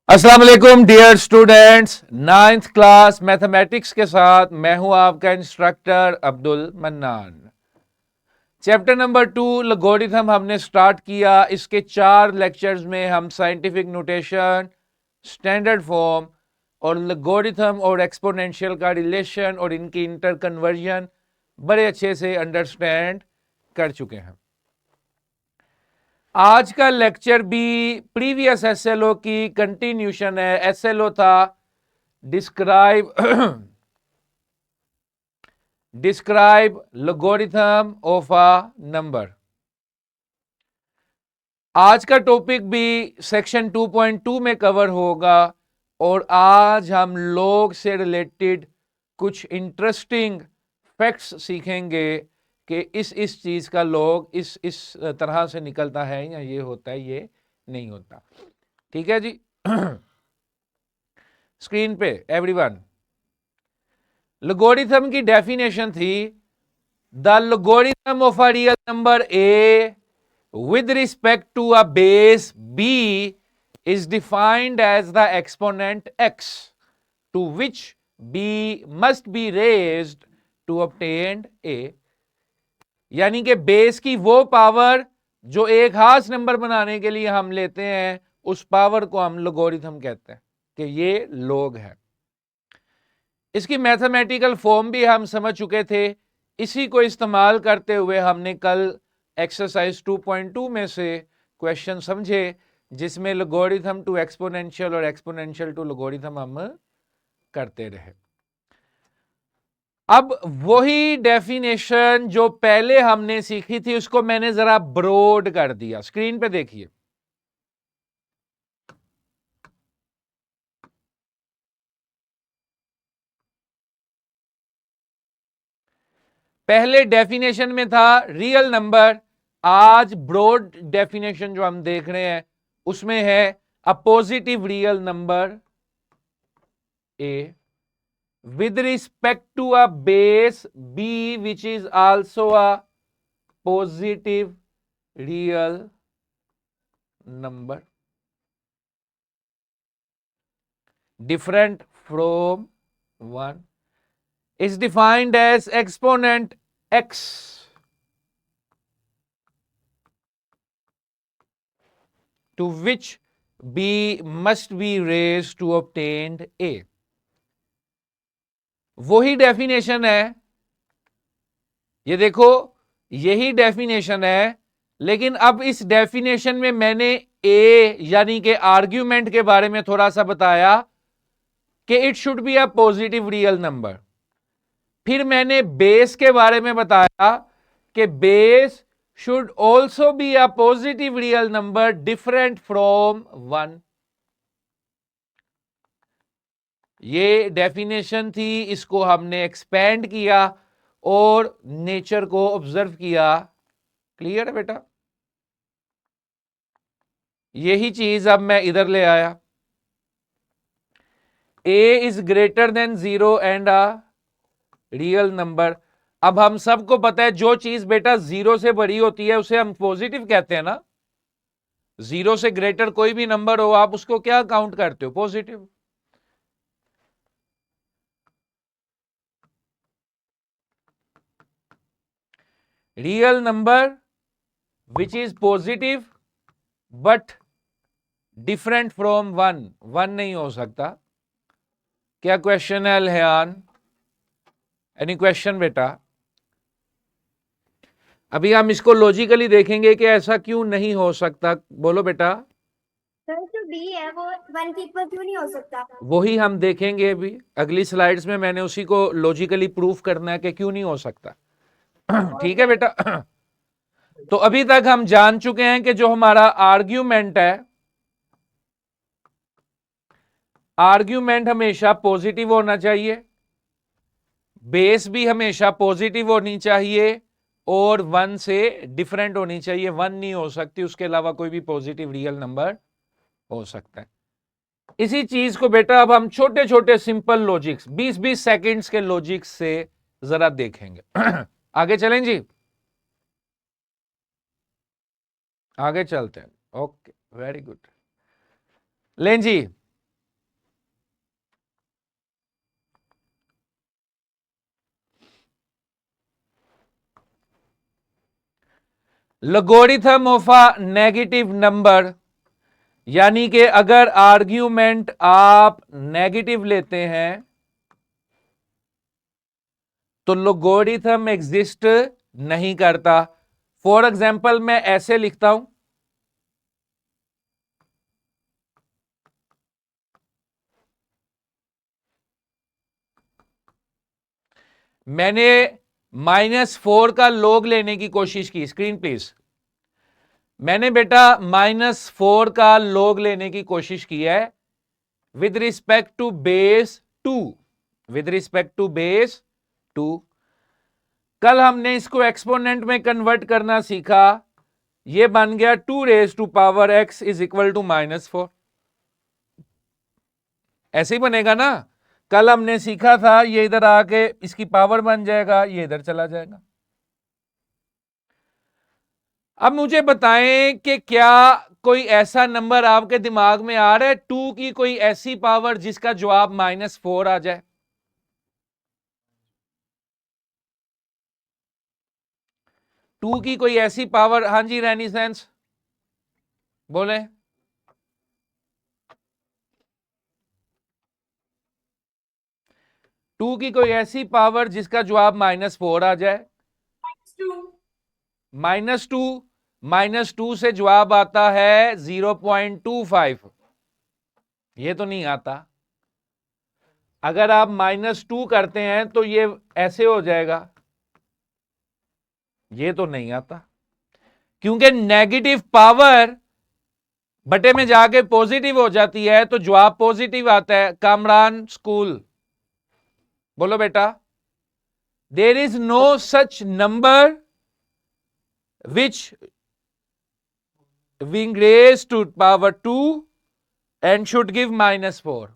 अस्सलाम वालेकुम dear students, ninth class mathematics के साथ मैं हूं आपका instructor Abdul Mannan. Chapter number 2 logarithm हमने स्टार्ट किया। इसके 4 लेक्चर्स में हम साइंटिफिक नोटेशन, स्टैंडर्ड फॉर्म और लोगरिथम और एक्सपोनेंशियल का रिलेशन और इनकी इंटर कन्वर्जन बड़े अच्छे से अंडरस्टैंड कर चुके हैं। आज का लेक्चर भी प्रीवियस एसएलओ की कंटिन्यूशन है। एसएलओ था describe logarithm of a number. आज का टॉपिक भी सेक्शन 2.2 में कवर होगा और आज हम लॉग से रिलेटेड कुछ इंटरेस्टिंग फैक्ट्स सीखेंगे कि इस चीज का लॉग इस तरह से निकलता है या ये होता है, ये नहीं होता। ठीक है जी। स्क्रीन पे एवरीवन, लोगरिथम की डेफिनेशन थी the logarithm of a real number A with respect to a base b is defined as the exponent x to which b must be raised to obtain a। यानी कि base की वो power जो एक खास number बनाने के लिए हम लेते हैं, उस पावर को हम लोगरिथम कहते हैं कि ये लॉग है। इसकी मैथमेटिकल फॉर्म भी हम समझ चुके थे। इसी को इस्तेमाल करते हुए हमने कल एक्सरसाइज 2.2 में से क्वेश्चन समझे जिसमें लोगरिथम टू एक्सपोनेंशियल और एक्सपोनेंशियल टू लोगरिथम हम करते रहे। अब वही डेफिनेशन जो पहले हमने सीखी थी उसको मैंने जरा ब्रॉड कर दिया। स्क्रीन पे देखिए, पहले डेफिनेशन में था रियल नंबर, आज ब्रॉड डेफिनेशन जो हम देख रहे हैं उसमें है a positive real number A with respect to a base b which is also a positive real number different from 1 is defined as exponent x to which b must be raised to obtain a। वही definition है, ये देखो यही definition है, लेकिन अब इस definition में मैंने ए यानी कि आर्ग्यूमेंट के बारे में थोड़ा सा बताया कि it should be a positive real number. फिर मैंने बेस के बारे में बताया कि base should also be a positive real number different from 1। ये डेफिनेशन थी, इसको हमने एक्सपेंड किया और नेचर को ऑब्जर्व किया। क्लियर है बेटा? यही चीज अब मैं इधर ले आया। a is greater than 0 and a real number. अब हम सबको पता है जो चीज बेटा 0 से बड़ी होती है उसे हम पॉजिटिव कहते हैं ना। 0 से ग्रेटर कोई भी नंबर हो आप उसको क्या काउंट करते हो? Positive. Real number which is positive but different from 1। 1 नहीं हो सकता। क्या क्वेश्चन है अलहयान? एनी क्वेश्चन बेटा? अभी हम इसको लॉजिकली देखेंगे कि ऐसा क्यों नहीं हो सकता। बोलो बेटा। सर जो बी है वो 1 के इक्वल क्यों नहीं हो सकता? वही हम देखेंगे अभी अगली स्लाइड्स में। मैंने उसी को लॉजिकली प्रूफ करना है कि क्यों नहीं हो सकता। ठीक है बेटा? तो अभी तक हम जान चुके हैं कि जो हमारा आर्ग्यूमेंट है, आर्ग्यूमेंट हमेशा पॉजिटिव होना चाहिए, बेस भी हमेशा पॉजिटिव होनी चाहिए और 1 से डिफरेंट होनी चाहिए। 1 नहीं हो सकती, उसके अलावा कोई भी पॉजिटिव रियल नंबर हो सकता है। इसी चीज को बेटा अब हम छोटे छोटे सिंपल लॉजिक्स 20-20 सेकंड्स के लॉजिक्स से जरा देखेंगे। आगे चलें जी, आगे चलते हैं। Okay, very good. लें जी, logarithm of a negative number, यानी कि अगर आर्ग्यूमेंट आप नेगेटिव लेते हैं तो लोगरिथम एग्जिस्ट नहीं करता। फॉर एग्जाम्पल मैं ऐसे लिखता हूं, मैंने -4 का लोग लेने की कोशिश की, स्क्रीन प्लीज। मैंने बेटा -4 का लोग लेने की कोशिश की है with respect to base 2, with respect to base 2। कल हमने इसको एक्सपोनेंट में कन्वर्ट करना सीखा, ये बन गया 2 raised to power x is equal to -4। ऐसे ही बनेगा ना, कल हमने सीखा था ये इधर आके इसकी पावर बन जाएगा, ये इधर चला जाएगा। अब मुझे बताएं कि क्या कोई ऐसा नंबर आपके दिमाग में आ रहा है 2 की कोई ऐसी पावर जिसका जवाब -4 आ जाए? 2 की कोई ऐसी पावर, हाँ जी रेनिसेंस बोले। 2 की कोई ऐसी पावर जिसका जवाब -4 आ जाए? -2 से जवाब आता है 0.25, ये तो नहीं आता। अगर आप -2 करते हैं तो ये ऐसे हो जाएगा, ये तो नहीं आता, क्योंकि नेगेटिव पावर बटे में जाके पॉजिटिव हो जाती है तो जवाब पॉजिटिव आता है। कामरान स्कूल बोलो बेटा, there is no such number which being raised to power 2 and should give -4।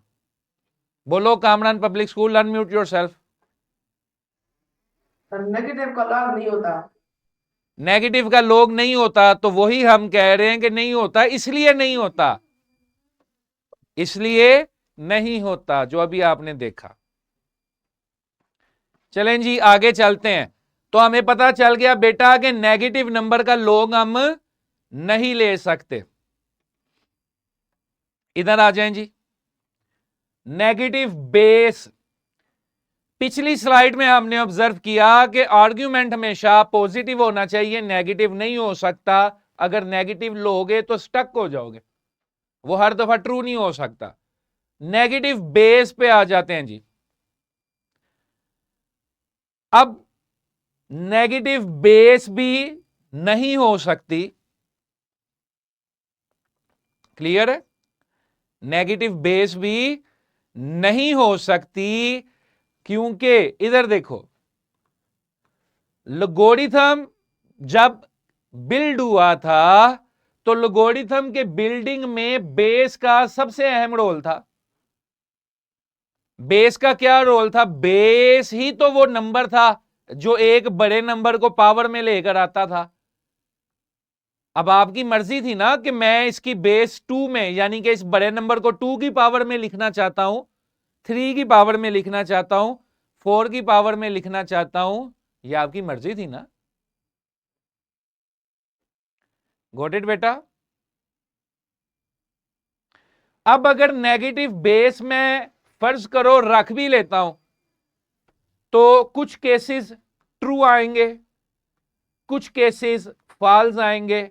बोलो Kamran public school, unmute yourself. Negative का लाभ नहीं होता। नेगेटिव का लोग नहीं होता, तो वही हम कह रहे हैं कि नहीं होता, इसलिए नहीं होता, इसलिए नहीं होता जो अभी आपने देखा। चलें जी आगे चलते हैं। तो हमें पता चल गया बेटा कि नेगेटिव नंबर का लोग हम नहीं ले सकते। इधर आ जाएं जी, नेगेटिव बेस। पिछली स्लाइड में हमने ऑब्जर्व किया कि आर्ग्यूमेंट हमेशा पॉजिटिव होना चाहिए, नेगेटिव नहीं हो सकता। अगर नेगेटिव लोगे तो स्टक हो जाओगे, वो हर दफा ट्रू नहीं हो सकता। नेगेटिव बेस पे आ जाते हैं जी। अब नेगेटिव बेस भी नहीं हो सकती, क्लियर है? नेगेटिव बेस भी नहीं हो सकती क्योंकि इधर देखो, लोगरिथम जब बिल्ड हुआ था तो लोगरिथम के बिल्डिंग में बेस का सबसे अहम रोल था। बेस का क्या रोल था? बेस ही तो वो नंबर था जो एक बड़े नंबर को पावर में लेकर आता था। अब आपकी मर्जी थी ना कि मैं इसकी बेस 2 में, यानी कि इस बड़े नंबर को 2 की पावर में लिखना चाहता हूं, 3 की पावर में लिखना चाहता हूं, 4 की पावर में लिखना चाहता हूं। यह आपकी मर्जी थी ना। गॉट इट बेटा? अब अगर नेगेटिव बेस में फर्ज करो रख भी लेता हूं तो कुछ केसेस ट्रू आएंगे, कुछ केसेस फॉल्स आएंगे।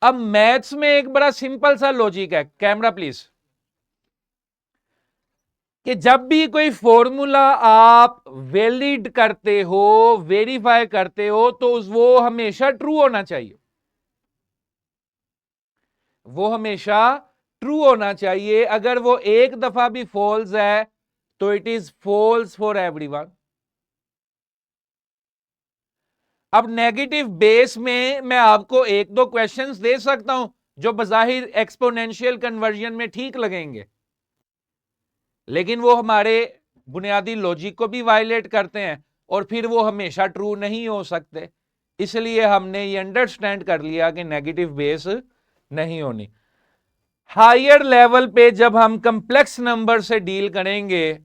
अब मैथ्स में एक बड़ा सिंपल सा लॉजिक है, कैमरा प्लीज, कि जब भी कोई फॉर्मूला आप वैलिड करते हो, वेरीफाई करते हो, तो वो हमेशा ट्रू होना चाहिए, वो हमेशा ट्रू होना चाहिए। अगर वो एक दफा भी फॉल्स है तो it is false for everyone. अब नेगेटिव बेस में मैं आपको एक दो क्वेश्चंस दे सकता हूं जो बजाहिर एक्सपोनेंशियल कन्वर्जन में ठीक लगेंगे, लेकिन वो हमारे बुनियादी लॉजिक को भी वायलेट करते हैं और फिर वो हमेशा ट्रू नहीं हो सकते। इसलिए हमने ये अंडरस्टैंड कर लिया कि नेगेटिव बेस नहीं होनी। हायर लेवल पे जब हम कंप्लेक्स नंबर से डील करेंगे,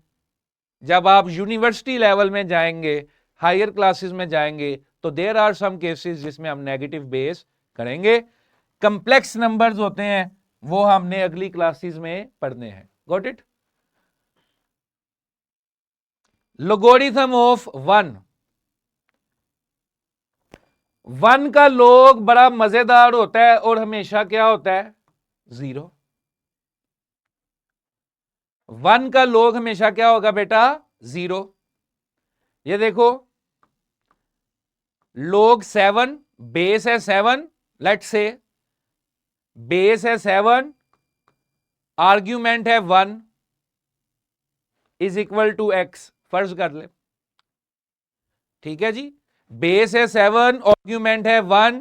जब आप यूनिवर्सिटी लेवल में जाएंगे, हायर क्लासेस में जाएंगे, तो देयर आर सम केसेस जिसमें हम नेगेटिव बेस करेंगे। कंप्लेक्स नंबर्स होते हैं वो हमने अगली क्लासेस में पढ़ने हैं। Got it? लोगोरिथम ऑफ 1। 1 का लोग बड़ा मजेदार होता है और हमेशा क्या होता है? 0। 1 का लोग हमेशा क्या होगा बेटा? 0। ये देखो, लोग 7, बेस है 7, लेट्स से बेस है 7, आर्ग्यूमेंट है 1 इज इक्वल टू x, फर्ज कर ले। ठीक है जी, बेस है 7, आर्ग्यूमेंट है 1।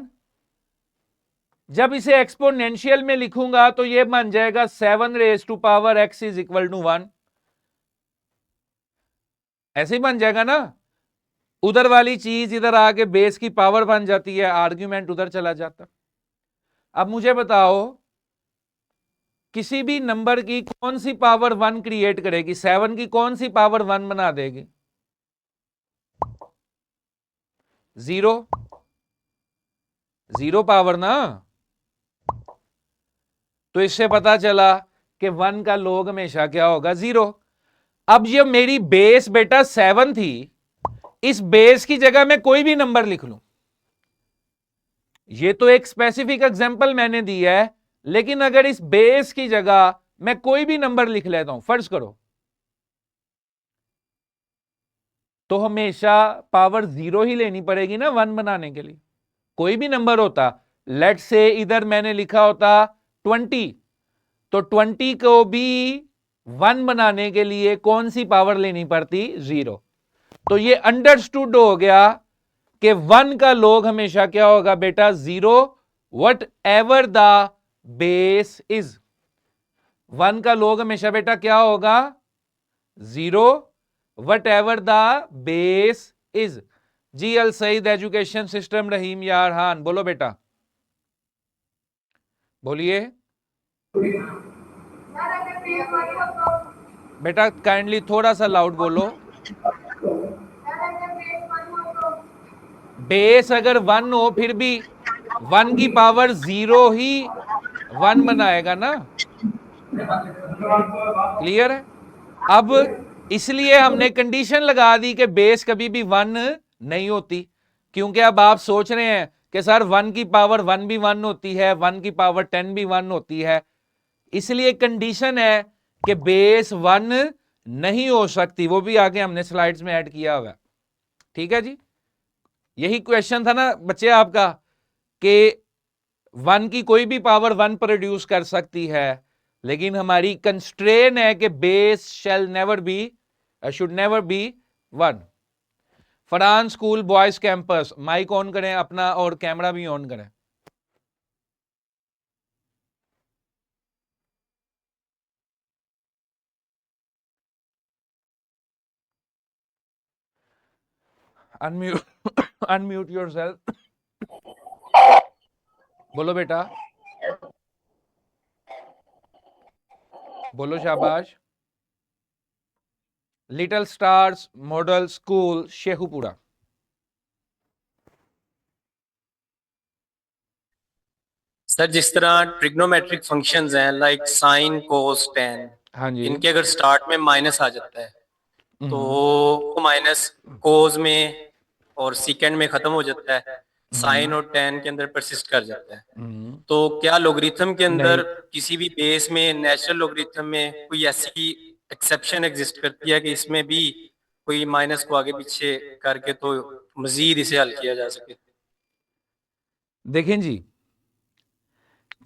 जब इसे एक्सपोनेंशियल में लिखूंगा तो ये बन जाएगा 7 raise to power x is equal to 1। ऐसे ही बन जाएगा ना, उधर वाली चीज इधर आके बेस की पावर बन जाती है, आर्ग्यूमेंट उधर चला जाता। अब मुझे बताओ, किसी भी नंबर की कौन सी पावर 1 क्रिएट करेगी? 7 की कौन सी पावर 1 बना देगी? 0। 0 पावर ना। तो इससे पता चला कि 1 का लोग हमेशा क्या होगा? 0। अब ये मेरी बेस बेटा 7 थी, इस बेस की जगह मैं कोई भी नंबर लिख लूं। ये तो एक स्पेसिफिक एग्जांपल मैंने दी है, लेकिन अगर इस बेस की जगह मैं कोई भी नंबर लिख लेता हूं, फर्ज करो, तो हमेशा पावर 0 ही लेनी पड़ेगी ना 1 बनाने के लिए। कोई भी नंबर होता, लेट्स से इधर मैंने लिखा होता 20, तो 20 को भी 1 बनाने के लिए कौन सी पावर लेनी पड़ती? 0। तो ये अंडरस्टूड हो गया कि 1 का लोग हमेशा क्या होगा बेटा? 0, whatever the base is. 1 का लोग हमेशा बेटा क्या होगा? 0, whatever the base is. जी अल सईद एजुकेशन सिस्टम रहीम यार हान, बोलो बेटा, बोलिए बेटा, काइंडली थोड़ा सा लाउड बोलो। बेस अगर 1 हो फिर भी 1 की पावर 0 ही 1 बनाएगा ना। क्लियर है? अब इसलिए हमने कंडीशन लगा दी कि बेस कभी भी 1 नहीं होती, क्योंकि अब आप सोच रहे हैं कि सर 1 की पावर 1 भी 1 होती है, 1 की पावर 10 भी 1 होती है, इसलिए कंडीशन है कि बेस 1 नहीं हो सकती। वो भी आगे हमने स्लाइड्स में ऐड किया हुआ है। ठीक है जी, यही क्वेश्चन था ना बच्चे आपका कि 1 की कोई भी पावर 1 प्रोड्यूस कर सकती है, लेकिन हमारी कंस्ट्रेन है कि base shall never be, should never be 1। Farhan school boys campus, mic on करें अपना और कैमरा भी ऑन करें। अनम्यूट अनम्यूट योरसेल्फ, बोलो बेटा, बोलो शाबाश। Little stars model school Sheikhupura. Sir जिस तरह ट्रिग्नोमेट्रिक फंक्शंस हैं लाइक साइन कोस टेन, हाँ जी, इनके अगर स्टार्ट में माइनस आ जाता है तो माइनस कोस में और सीकेंड में खत्म हो जाता है, साइन और टेन के अंदर परसिस्ट कर जाता है। तो क्या लोगरिथम के अंदर किसी भी बेस में नेचुरल लोगरिथम में कोई ऐसी एक्सेप्शन एग्जिस्ट करती है कि इसमें भी कोई माइनस को आगे पीछे करके तो मजीद इसे हल किया जा सके? देखें जी,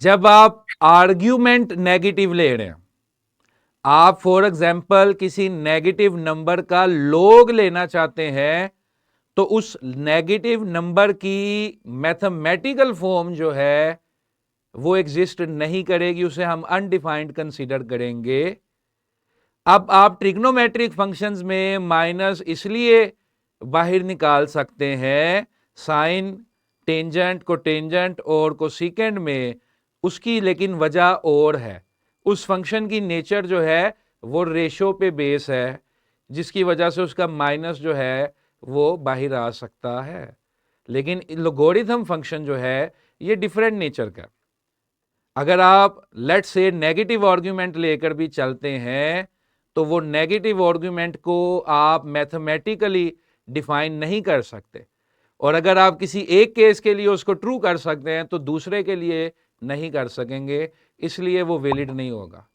जब आप आर्ग्यूमेंट नेगेटिव ले रहे हैं, आप फॉर एग्जांपल किसी नेगेटिव नंबर का लोग लेना चाहते हैं, तो उस नेगेटिव नंबर की मैथमेटिकल फॉर्म जो है वो एग्जिस्ट नहीं करेगी, उसे हम अनडिफाइंड कंसीडर करेंगे। अब आप ट्रिग्नोमेट्रिक फंक्शंस में माइनस इसलिए बाहर निकाल सकते हैं, साइन, टेंजेंट, कोटेंजेंट और कोसेकेंड में, उसकी लेकिन वजह और है। उस फंक्शन की नेचर जो है वो रेशो पे बेस है, जिसकी वजह से उसका माइनस जो है वो बाहर आ सकता है। लेकिन लोगरिथम फंक्शन जो है ये डिफरेंट नेचर का। अगर आप लेट से नेगेटिव आर्ग्यूमेंट लेकर भी चलते हैं तो वो नेगेटिव आर्ग्यूमेंट को आप मैथमेटिकली डिफाइन नहीं कर सकते, और अगर आप किसी एक केस के लिए उसको ट्रू कर सकते हैं तो दूसरे के लिए नहीं कर सकेंगे, इसलिए वो वैलिड नहीं होगा।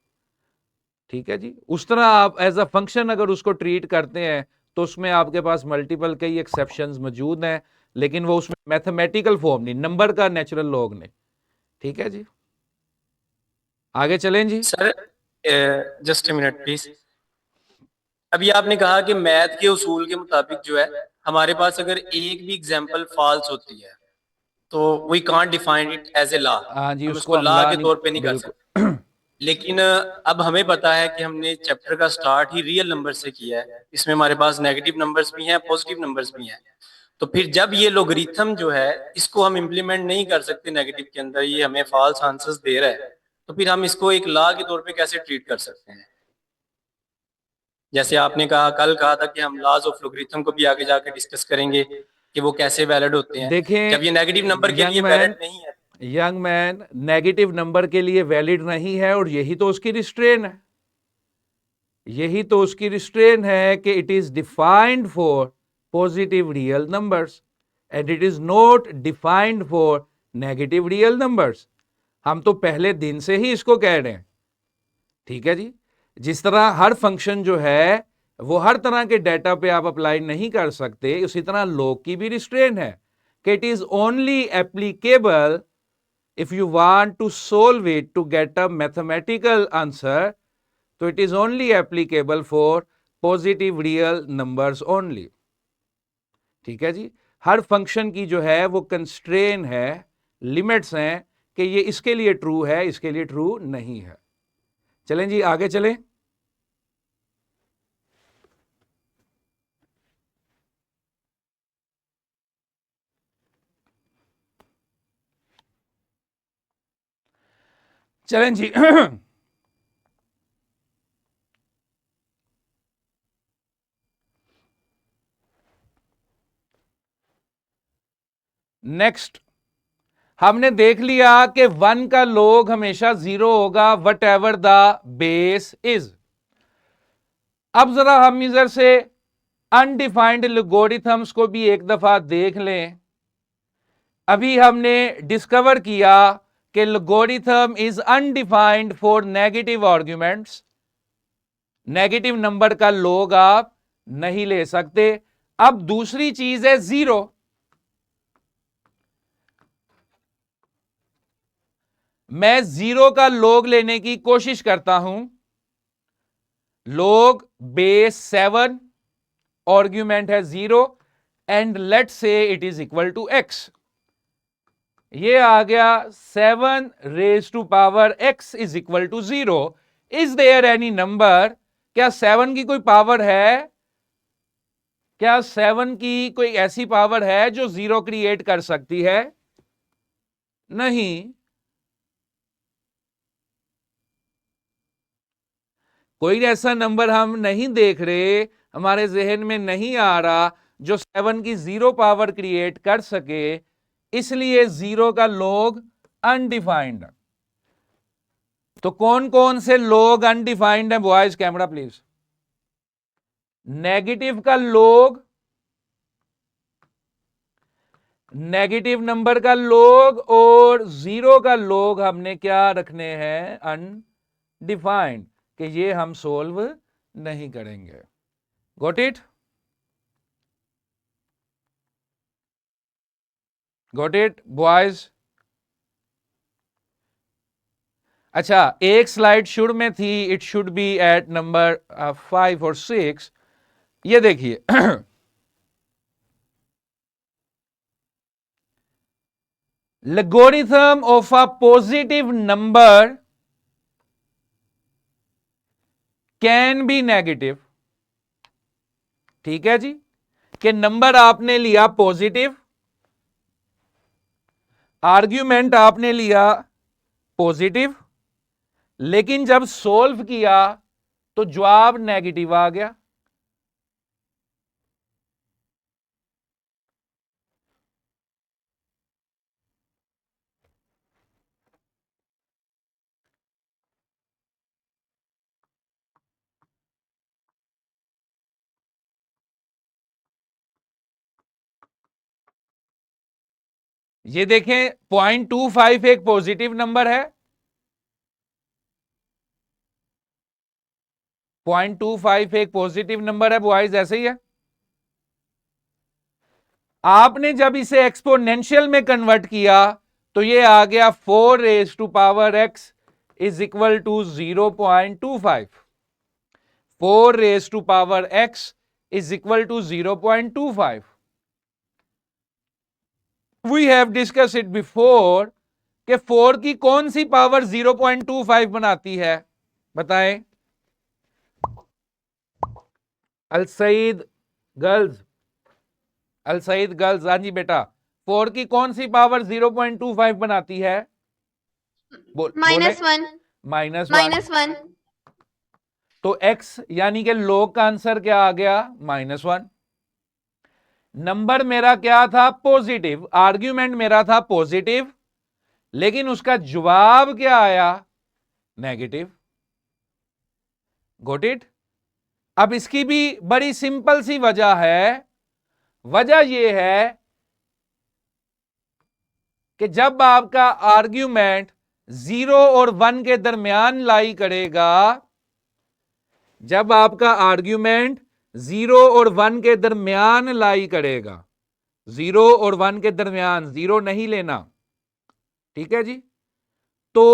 ठीक है जी। उस तरह आप एज अ फंक्शन अगर उसको ट्रीट करते हैं तो उसमें आपके पास मल्टीपल कई एक्सेप्शंस मौजूद हैं, लेकिन वो उसमें मैथमेटिकल फॉर्म नहीं, नंबर का नेचुरल लॉग नहीं। ठीक है जी, आगे चलें जी। Sir just a minute please. अभी आपने कहा कि मैथ के उसूल के मुताबिक जो है हमारे पास अगर एक भी एग्जांपल फॉल्स होती है तो we can't define it as a law, हाँ जी, हम उसको इसको हम लॉ ला के नहीं, तौर पे नहीं कर सकते। बिल्कुल। लेकिन अब हमें पता है कि हमने चैप्टर का स्टार्ट ही रियल नंबर से किया है, इसमें हमारे पास नेगेटिव नंबर्स भी हैं, पॉजिटिव नंबर्स भी हैं। तो फिर जब ये लोगरिथम जो है इसको हम इम्प्लीमेंट नहीं कर सकते नेगेटिव के अंदर, ये हमें फॉल्स आंसर्स दे रहा है, तो फिर हम इसको एक लॉ के तौर पे कैसे ट्रीट कर सकते हैं? जैसे आपने कहा, कल कहा था कि हम लॉज ऑफ लोगरिथम को भी आगे जाकर डिस्कस करेंगे कि वो कैसे वैलिड होते हैं, देखें जब ये नेगेटिव नंबर के यंग लिए मैन, वैलिड नहीं है। यंग मैन, नेगेटिव नंबर के लिए वैलिड नहीं है, और यही तो उसकी रिस्ट्रेन है, यही तो उसकी रिस्ट्रेन है कि it is defined for positive real numbers and it is not defined for negative real numbers. हम तो पहले दिन से ही इसको कह रहे हैं। ठीक है जी। जिस तरह हर फंक्शन जो है वो हर तरह के डेटा पे आप अप्लाई नहीं कर सकते, उसी तरह लॉग की भी रिस्ट्रेन है कि it is only applicable if you want to solve it to get a mathematical answer, तो it is only applicable for positive real numbers only। ठीक है जी। हर फंक्शन की जो है वो कंस्ट्रेन है, लिमिट्स हैं कि ये इसके लिए ट्रू है, इसके लिए ट्रू नहीं है। चलें जी, आगे चलें। चलें जी। नेक्स्ट, हमने देख लिया कि 1 का log हमेशा 0 होगा what ever the base is. अब जरा हम इधर से अनडिफाइंड लोगरिथम्स को भी एक दफा देख लें। अभी हमने डिस्कवर किया कि logarithm is undefined for negative arguments, negative number का log आप नहीं ले सकते। अब दूसरी चीज है 0। मैं 0 का log लेने की कोशिश करता हूं। log बेस 7, आर्ग्यूमेंट है 0 and let say it is equal to x। ये आ गया 7 raise to power x is equal to 0। Is there any number, क्या 7 की कोई पावर है, क्या 7 की कोई ऐसी पावर है जो 0 क्रिएट कर सकती है? नहीं। कोई ऐसा नंबर हम नहीं देख रहे, हमारे जहन में नहीं आ रहा जो 7 की 0 पावर क्रिएट कर सके, इसलिए 0 का log अनडिफाइंड। तो कौन कौन से log अनडिफाइंड है बॉयज? Camera please. नेगेटिव का log, नेगेटिव नंबर का log और 0 का log हमने क्या रखने हैं? अनडिफाइंड, कि ये हम सोल्व नहीं करेंगे। Got it? Got it boys? अच्छा, एक स्लाइड शुड में थी, it should be at number 5 और 6। ये देखिए। logarithm of a positive number can be negative. ठीक है जी, कि नंबर आपने लिया पॉजिटिव, आर्ग्यूमेंट आपने लिया पॉजिटिव, लेकिन जब सॉल्व किया तो जवाब नेगेटिव आ गया। ये देखें 0.25 एक पॉजिटिव नंबर है, 0.25 एक पॉजिटिव नंबर है बॉयज, ऐसे ही है। आपने जब इसे एक्सपोनेंशियल में कन्वर्ट किया तो ये आ गया 4 raise to power x is equal to 0.25। 4 raise to power x is equal to 0.25। We have discuss it before कि 4 की कौन सी पावर 0.25 बनाती है, बताएं। अल सईद गर्ल्स, अल सईद गर्ल्स, हाँ जी बेटा, 4 की कौन सी पावर 0.25 बनाती है? -1 -1। तो x यानी कि log का आंसर क्या आ गया? -1। नंबर मेरा क्या था? पॉजिटिव। आर्ग्यूमेंट मेरा था पॉजिटिव, लेकिन उसका जवाब क्या आया? नेगेटिव। Got it? अब इसकी भी बड़ी सिंपल सी वजह है। वजह यह है कि जब आपका आर्ग्यूमेंट 0 और 1 के दरमियान लाई करेगा, जब आपका आर्ग्यूमेंट 0 और 1 के दरमियान लाई करेगा, 0 और 1 के दरमियान, 0 नहीं लेना, ठीक है जी, तो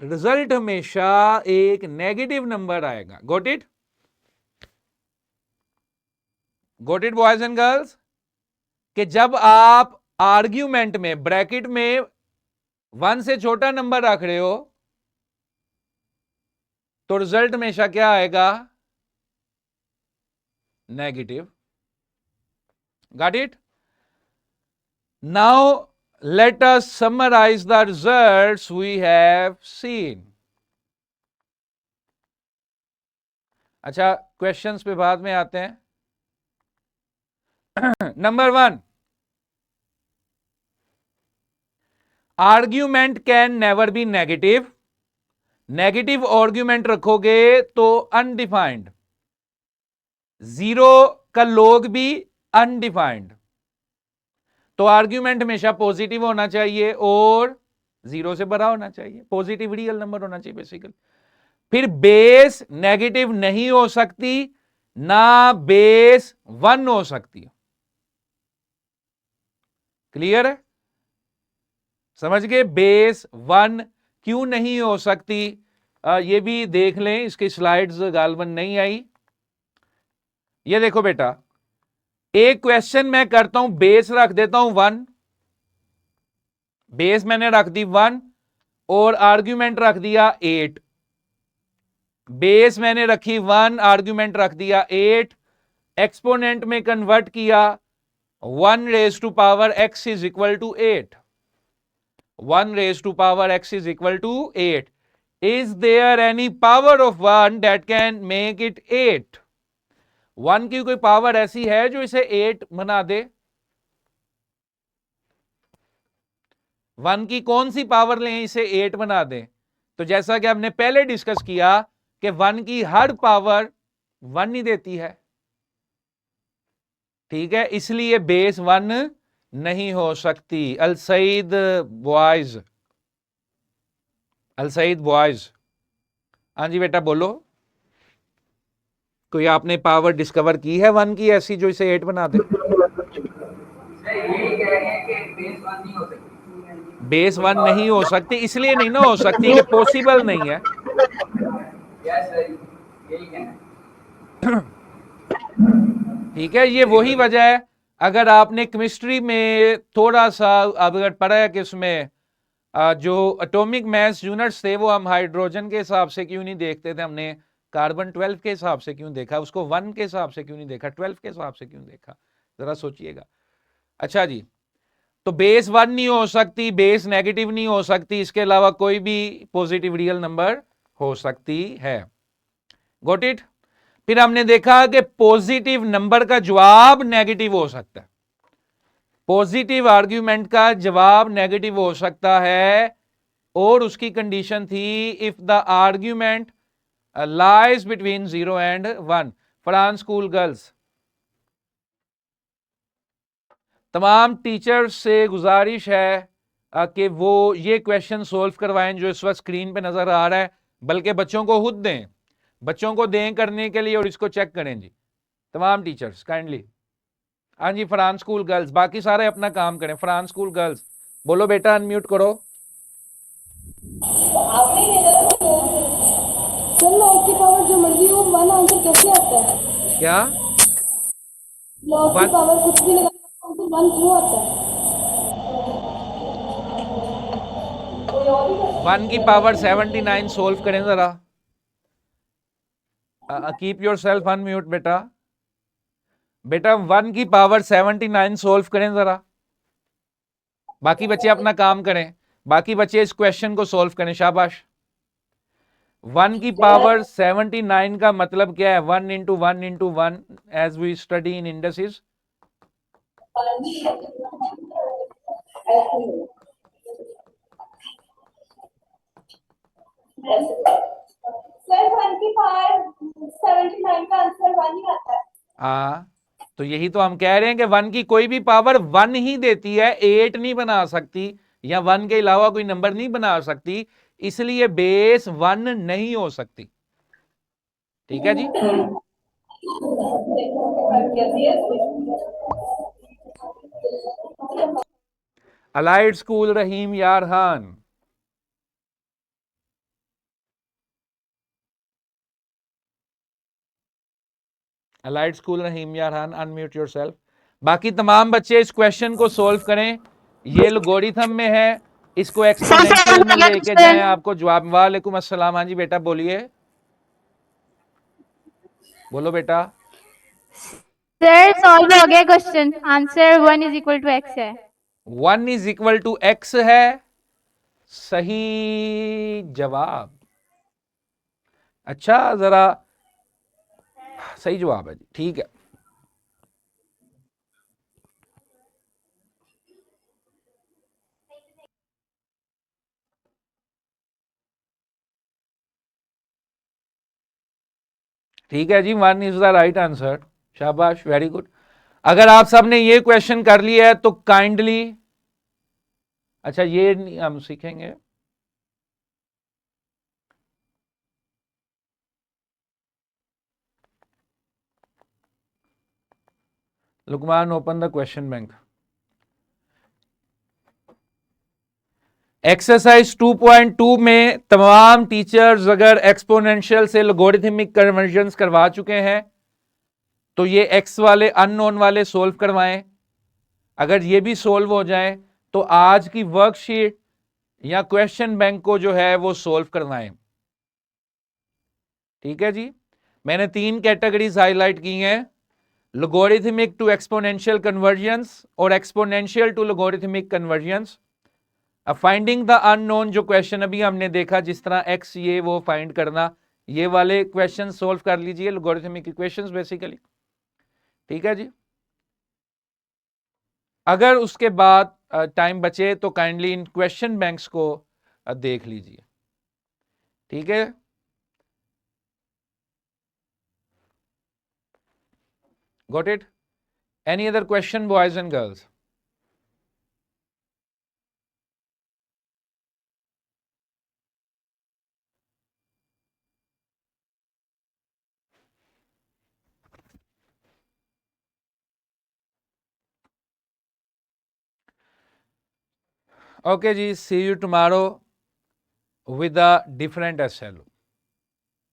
रिजल्ट हमेशा एक नेगेटिव नंबर आएगा। Got it? Got it boys and girls? कि जब आप आर्ग्यूमेंट में ब्रैकेट में 1 से छोटा नंबर रख रहे हो तो रिजल्ट हमेशा क्या आएगा? Negative. Got it? Now let us summarize the results we have seen. अच्छा, क्वेश्चंस पे बाद में आते हैं। Number 1, argument can never be negative. Negative argument रखोगे तो अनडिफाइंड, 0 का log भी अनडिफाइंड, तो आर्ग्यूमेंट हमेशा पॉजिटिव होना चाहिए और 0 से बड़ा होना चाहिए, पॉजिटिव रियल नंबर होना चाहिए बेसिकली। फिर बेस नेगेटिव नहीं हो सकती, ना बेस 1 हो सकती। क्लियर है? समझ गए? बेस 1 क्यों नहीं हो सकती? ये भी देख लें, इसकी स्लाइड्स गालबन नहीं आई। ये देखो बेटा, एक क्वेश्चन मैं करता हूं, बेस रख देता हूं 1, बेस मैंने रख दी 1 और आर्ग्यूमेंट रख दिया 8। बेस मैंने रखी 1, आर्ग्यूमेंट रख दिया 8, एक्सपोनेंट में कन्वर्ट किया, 1 raise to power x is equal to 8। 1 raise to power x is equal to 8। Is there any power of 1 that can make it 8? 1 की कोई पावर ऐसी है जो इसे 8 बना दे? 1 की कौन सी पावर लें इसे 8 बना दें? तो जैसा कि हमने पहले डिस्कस किया कि 1 की हर पावर 1 ही देती है, ठीक है, इसलिए बेस 1 नहीं हो सकती। अल सईद बॉयज, अल सईद बॉयज, हाँ जी बेटा बोलो, कोई आपने पावर डिस्कवर की है 1 की ऐसी जो इसे 8 बना दे? बेस 1 नहीं हो सकती, इसलिए नहीं ना हो सकती कि पॉसिबल नहीं है। ठीक है, ये वही वजह है। अगर आपने केमिस्ट्री में थोड़ा सा अगर पढ़ा है कि उसमें जो एटॉमिक मास यूनिट्स थे वो हम हाइड्रोजन के हिसाब से क्यों नहीं देखते थे, हमने कार्बन 12 के हिसाब से क्यों देखा, उसको 1 के हिसाब से क्यों नहीं देखा, 12 के हिसाब से क्यों देखा, जरा सोचिएगा। अच्छा जी, तो बेस 1 नहीं हो सकती, बेस नेगेटिव नहीं हो सकती, इसके अलावा कोई भी पॉजिटिव रियल नंबर हो सकती है। Got it? फिर हमने देखा कि पॉजिटिव नंबर का जवाब नेगेटिव हो सकता है, पॉजिटिव आर्ग्यूमेंट का जवाब नेगेटिव हो सकता है, और उसकी कंडीशन थी if the argument lies between 0 and 1। France school girls, तमाम टीचर्स से गुजारिश है कि वो ये क्वेश्चन सोल्व करवाएं जो इस वक्त स्क्रीन पे नजर आ रहा है, बल्कि बच्चों को खुद दें, बच्चों को दें करने के लिए और इसको चेक करें जी तमाम टीचर्स काइंडली। हाँ जी, फरहान स्कूल गर्ल्स, बाकी सारे अपना काम करें। फरहान स्कूल गर्ल्स बोलो बेटा, अनम्यूट करो। सर लॉग की पावर जो मर्जी हो, वन आंसर कैसे आता है? क्या लॉग की वन पावर कुछ भी लगा आंसर वन क्यों आता है? वन की पावर 79 सोल्व करें जरा। कीप योर सेल्फ अनम्यूट बेटा। बेटा वन की पावर 79 सोल्व करें जरा। बाकी बच्चे अपना काम करें, बाकी बच्चे इस क्वेश्चन को सोल्व करें, शाबाश। वन की पावर 79 का मतलब क्या है? One into one into one, as we study in indices. Sir one की पावर 79 का आंसर वन ही आता है। हाँ, तो यही तो हम कह रहे हैं कि वन की कोई भी पावर वन ही देती है, 8 नहीं बना सकती या वन के अलावा कोई नंबर नहीं बना सकती, इसलिए बेस वन नहीं हो सकती। ठीक है जी। अलाइड स्कूल रहीम यार खान, अलाइड स्कूल रहीम यार खान, अनम्यूट योरसेल्फ। बाकी तमाम बच्चे इस क्वेश्चन को सोल्व करें, ये लोगोरिथम में है, इसको एक्सपोनेंशियल में लेके जाएं, आपको जवाब। वालेकुम अस्सलाम। हाँ जी बेटा बोलिए, बोलो बेटा। सर सॉल्व हो गया question, answer 1 is equal to x है। 1 इज इक्वल टू एक्स है सही जवाब। अच्छा, जरा सही जवाब है जी, ठीक है। ठीक है जी, 1 इज द राइट आंसर, शाबाश, वेरी गुड। अगर आप सबने ये क्वेश्चन कर लिया है तो काइंडली, अच्छा ये हम सीखेंगे। Luqman open the question bank. Exercise 2.2 में तमाम टीचर्स अगर एक्सपोनेंशियल से लोगरिथमिक कन्वर्जन्स करवा चुके हैं तो ये एक्स वाले अननोन वाले सोल्व करवाएं। अगर ये भी सोल्व हो जाए तो आज की वर्कशीट या क्वेश्चन बैंक को जो है वो सोल्व करवाएं। ठीक है जी। मैंने 3 कैटेगरीज हाईलाइट की हैं, लोगरिथमिक टू एक्सपोनेंशियल कन्वर्जन्स और एक्सपोनेंशियल टू लोगरिथमिक कन्वर्जन्स। अब फाइंडिंग द अननोन जो क्वेश्चन अभी हमने देखा, जिस तरह एक्स ये वो फाइंड करना, ये वाले क्वेश्चन सोल्व कर लीजिए, लोगरिथमिक इक्वेशंस बेसिकली। ठीक है जी। अगर उसके बाद टाइम बचे तो काइंडली इन क्वेश्चन बैंक्स को देख लीजिए। ठीक है, got it? Any other question boys and girls? Okay ji, see you tomorrow with a different SLO.